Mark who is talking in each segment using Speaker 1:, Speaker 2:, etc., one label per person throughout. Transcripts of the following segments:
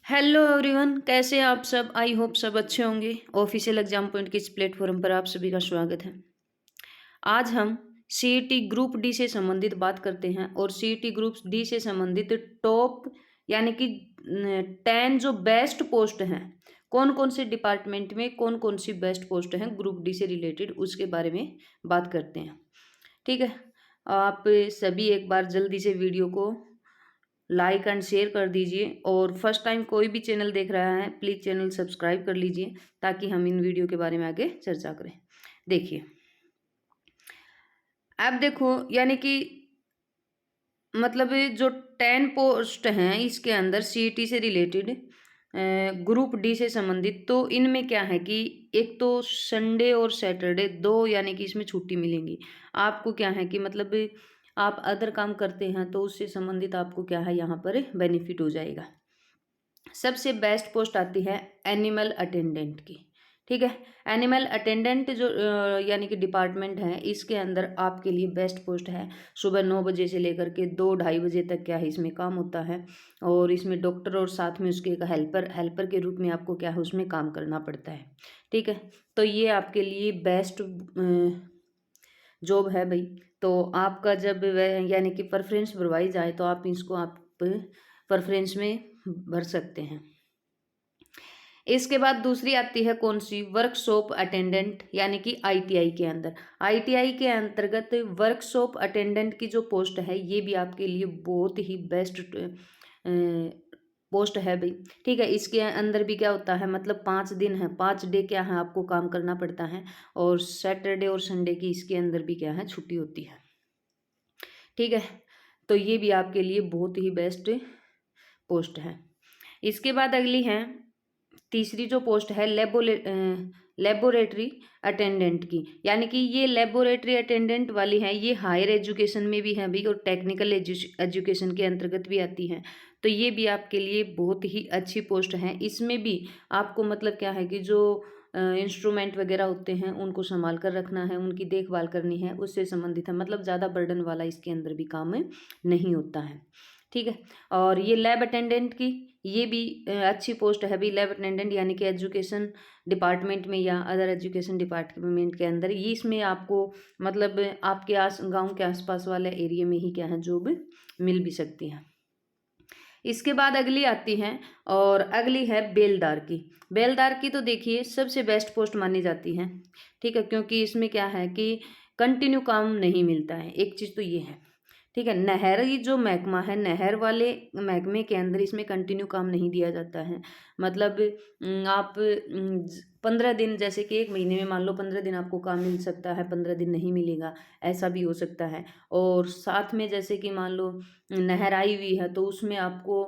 Speaker 1: Hello everyone, कैसे हैं आप सब। आई होप सब अच्छे होंगे। ऑफिशियल एग्जाम पॉइंट के इस प्लेटफॉर्म पर आप सभी का स्वागत है। आज हम सीईटी ग्रुप डी से संबंधित बात करते हैं और सीईटी ग्रुप डी से संबंधित टॉप यानी कि 10 जो बेस्ट पोस्ट हैं, कौन कौन से डिपार्टमेंट में कौन कौन सी बेस्ट पोस्ट हैं ग्रुप डी से रिलेटेड, उसके बारे में बात करते हैं। ठीक है, आप सभी एक बार जल्दी से वीडियो को लाइक एंड शेयर कर दीजिए और फर्स्ट टाइम कोई भी चैनल देख रहा है प्लीज़ चैनल सब्सक्राइब कर लीजिए ताकि हम इन वीडियो के बारे में आगे चर्चा करें। देखिए, आप देखो यानी कि मतलब ये जो 10 पोस्ट हैं इसके अंदर सीईटी से रिलेटेड ग्रुप डी से संबंधित, तो इनमें क्या है कि एक तो संडे और सैटरडे दो यानी कि इसमें छुट्टी मिलेंगी आपको। क्या है कि मतलब आप अदर काम करते हैं तो उससे संबंधित आपको क्या है यहाँ पर बेनिफिट हो जाएगा। सबसे बेस्ट पोस्ट आती है एनिमल अटेंडेंट की। ठीक है, एनिमल अटेंडेंट जो यानी कि डिपार्टमेंट है, इसके अंदर आपके लिए बेस्ट पोस्ट है। सुबह 9 बजे से लेकर के 2 ढाई बजे तक क्या है इसमें काम होता है और इसमें डॉक्टर और साथ में उसके एक हेल्पर के रूप में आपको क्या है उसमें काम करना पड़ता है। ठीक है, तो ये आपके लिए बेस्ट जॉब है भाई। तो आपका जब यानी कि प्रेफरेंस भरवाई जाए तो आप इसको आप प्रेफरेंस में भर सकते हैं। इसके बाद दूसरी आती है कौन सी, वर्कशॉप अटेंडेंट यानी कि आईटीआई के अंदर। आईटीआई के अंतर्गत वर्कशॉप अटेंडेंट की जो पोस्ट है ये भी आपके लिए बहुत ही बेस्ट पोस्ट है भाई। ठीक है, इसके अंदर भी क्या होता है मतलब 5 दिन है, 5 डे क्या है आपको काम करना पड़ता है और सैटरडे और संडे की इसके अंदर भी क्या है छुट्टी होती है। ठीक है, तो ये भी आपके लिए बहुत ही बेस्ट पोस्ट है। इसके बाद अगली है तीसरी जो पोस्ट है लेबोरेटरी अटेंडेंट की, यानी कि ये लेबोरेटरी अटेंडेंट वाली है, ये हायर एजुकेशन में भी है भी और टेक्निकल एजुकेशन के अंतर्गत भी आती है। तो ये भी आपके लिए बहुत ही अच्छी पोस्ट है। इसमें भी आपको मतलब क्या है कि जो इंस्ट्रूमेंट वगैरह होते हैं उनको संभाल कर रखना है, उनकी देखभाल करनी है, उससे संबंधित है। मतलब ज़्यादा बर्डन वाला इसके अंदर भी काम नहीं होता है। ठीक है, और ये लैब अटेंडेंट की ये भी अच्छी पोस्ट है भी। लैब अटेंडेंट यानी कि एजुकेशन डिपार्टमेंट में या अदर एजुकेशन डिपार्टमेंट के अंदर ये इसमें आपको मतलब आपके गांव के आसपास वाले एरिया में ही क्या है जॉब मिल भी सकती है। इसके बाद अगली आती है और अगली है बेलदार की। बेलदार की तो देखिए सबसे बेस्ट पोस्ट मानी जाती है। ठीक है, क्योंकि इसमें क्या है कि कंटिन्यू काम नहीं मिलता है, एक चीज़ तो ये है। ठीक है, नहरी जो महकमा है, नहर वाले महकमे के अंदर इसमें कंटिन्यू काम नहीं दिया जाता है। मतलब आप 15 दिन, जैसे कि एक महीने में मान लो 15 दिन आपको काम मिल सकता है, 15 दिन नहीं मिलेगा, ऐसा भी हो सकता है। और साथ में जैसे कि मान लो नहर आई हुई है तो उसमें आपको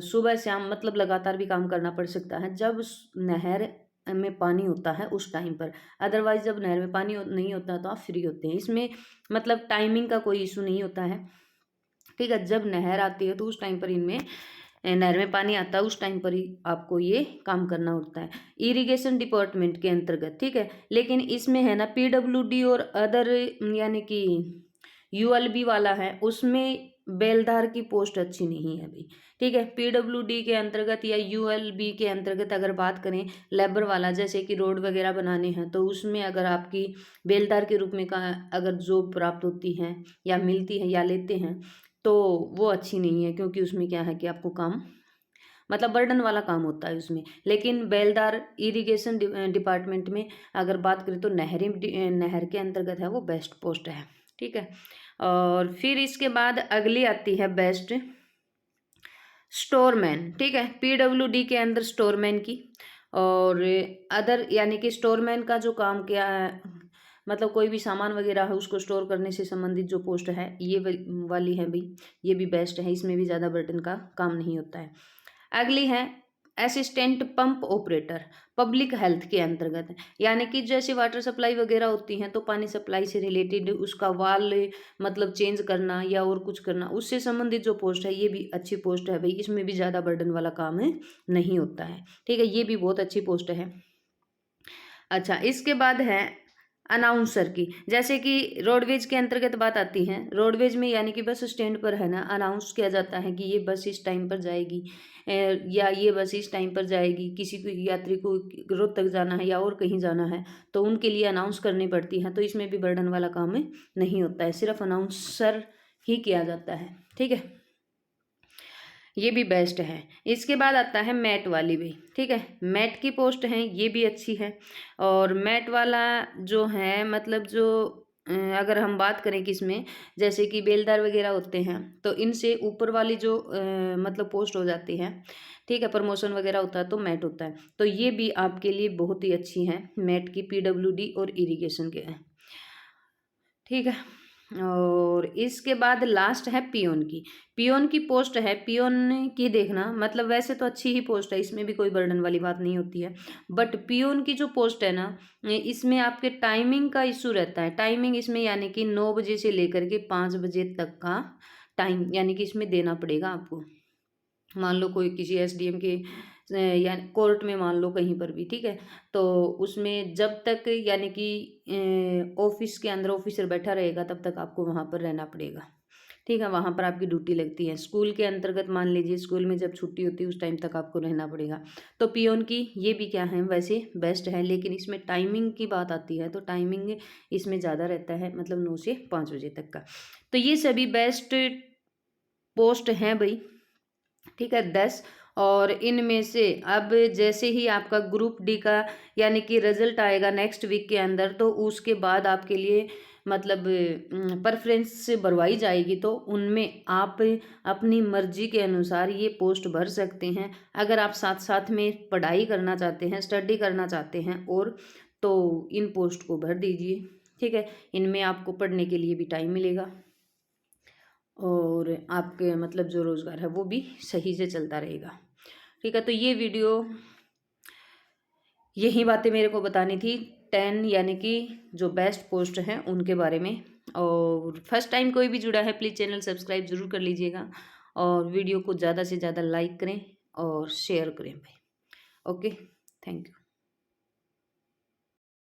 Speaker 1: सुबह शाम मतलब लगातार भी काम करना पड़ सकता है जब नहर में पानी होता है उस टाइम पर। अदरवाइज जब नहर में पानी नहीं होता तो आप फ्री होते हैं। इसमें मतलब टाइमिंग का कोई इशू नहीं होता है। ठीक है, जब नहर आती है तो उस टाइम पर इनमें नहर में पानी आता है, उस टाइम पर ही आपको ये काम करना होता है इरिगेशन डिपार्टमेंट के अंतर्गत। ठीक है, लेकिन इसमें है ना पीडब्ल्यूडी और अदर यानी कि यूएलबी वाला है, उसमें बेलदार की पोस्ट अच्छी नहीं है अभी। ठीक है, पीडब्ल्यूडी के अंतर्गत या यूएलबी के अंतर्गत अगर बात करें लेबर वाला, जैसे कि रोड वगैरह बनाने हैं, तो उसमें अगर आपकी बेलदार के रूप में का अगर जॉब प्राप्त होती है या मिलती है या लेते हैं तो वो अच्छी नहीं है, क्योंकि उसमें क्या है कि आपको काम मतलब बर्डन वाला काम होता है उसमें। लेकिन बेलदार इरिगेशन डिपार्टमेंट में अगर बात करें तो नहर के अंतर्गत है, वो बेस्ट पोस्ट है। ठीक है, और फिर इसके बाद अगली आती है बेस्ट स्टोरमैन। ठीक है, पीडब्ल्यूडी के अंदर स्टोरमैन की और अदर यानी कि स्टोरमैन का जो काम क्या है मतलब कोई भी सामान वगैरह है उसको स्टोर करने से संबंधित जो पोस्ट है ये वाली है भाई, ये भी बेस्ट है। इसमें भी ज़्यादा बर्डन का काम नहीं होता है। अगली है assistant pump operator, public health के अंतर्गत है। यानी कि जैसे वाटर सप्लाई वगैरह होती हैं तो पानी सप्लाई से रिलेटेड उसका वाल मतलब चेंज करना या और कुछ करना, उससे संबंधित जो पोस्ट है ये भी अच्छी पोस्ट है भाई। इसमें भी ज़्यादा बर्डन वाला काम नहीं होता है। ठीक है, ये भी बहुत अच्छी पोस्ट है। अच्छा, इसके बाद है अनाउंसर की, जैसे कि रोडवेज के अंतर्गत बात आती है। रोडवेज में यानी कि बस स्टैंड पर है ना अनाउंस किया जाता है कि ये बस इस टाइम पर जाएगी, या ये बस इस टाइम पर जाएगी। किसी को यात्री को रोहतक जाना है या और कहीं जाना है तो उनके लिए अनाउंस करनी पड़ती है। तो इसमें भी बर्डन वाला काम नहीं होता है, सिर्फ अनाउंसर ही किया जाता है। ठीक है, ये भी बेस्ट है। इसके बाद आता है मैट वाली भी। ठीक है, मैट की पोस्ट है, ये भी अच्छी है। और मैट वाला जो है मतलब जो अगर हम बात करें किसमें, जैसे कि बेलदार वगैरह होते हैं तो इनसे ऊपर वाली जो मतलब पोस्ट हो जाती है, ठीक है, प्रमोशन वगैरह होता है तो मैट होता है। तो ये भी आपके लिए बहुत ही अच्छी है, मैट की PWD और इरिगेशन के है। ठीक है, और इसके बाद लास्ट है पियोन की। पियोन की पोस्ट है, पियोन की देखना मतलब वैसे तो अच्छी ही पोस्ट है, इसमें भी कोई बर्डन वाली बात नहीं होती है। बट पियोन की जो पोस्ट है ना, इसमें आपके टाइमिंग का इशू रहता है। टाइमिंग इसमें यानी कि 9 बजे से लेकर के 5 बजे तक का टाइम यानी कि इसमें देना पड़ेगा आपको। मान लो कोई किसी SDM के या कोर्ट में मान लो कहीं पर भी, ठीक है, तो उसमें जब तक यानी कि ऑफिस के अंदर ऑफिसर बैठा रहेगा तब तक आपको वहाँ पर रहना पड़ेगा। ठीक है, वहाँ पर आपकी ड्यूटी लगती है। स्कूल के अंतर्गत मान लीजिए स्कूल में जब छुट्टी होती है उस टाइम तक आपको रहना पड़ेगा। तो पियोन की ये भी क्या है वैसे बेस्ट है, लेकिन इसमें टाइमिंग की बात आती है तो टाइमिंग इसमें ज़्यादा रहता है, मतलब 9 से 5 बजे तक का। तो ये सभी बेस्ट पोस्ट हैं भाई। ठीक है, 10। और इनमें से अब जैसे ही आपका ग्रुप डी का यानी कि रिजल्ट आएगा नेक्स्ट वीक के अंदर, तो उसके बाद आपके लिए मतलब प्रेफरेंस भरवाई जाएगी। तो उनमें आप अपनी मर्जी के अनुसार ये पोस्ट भर सकते हैं। अगर आप साथ साथ में पढ़ाई करना चाहते हैं, स्टडी करना चाहते हैं और तो इन पोस्ट को भर दीजिए। ठीक है, इनमें आपको पढ़ने के लिए भी टाइम मिलेगा और आपके मतलब जो रोज़गार है वो भी सही से चलता रहेगा। ठीक है, तो ये वीडियो यही बातें मेरे को बतानी थी 10 यानी कि जो बेस्ट पोस्ट हैं उनके बारे में। और फर्स्ट टाइम कोई भी जुड़ा है प्लीज़ चैनल सब्सक्राइब ज़रूर कर लीजिएगा और वीडियो को ज़्यादा से ज़्यादा लाइक करें और शेयर करें भाई। Okay, thank you.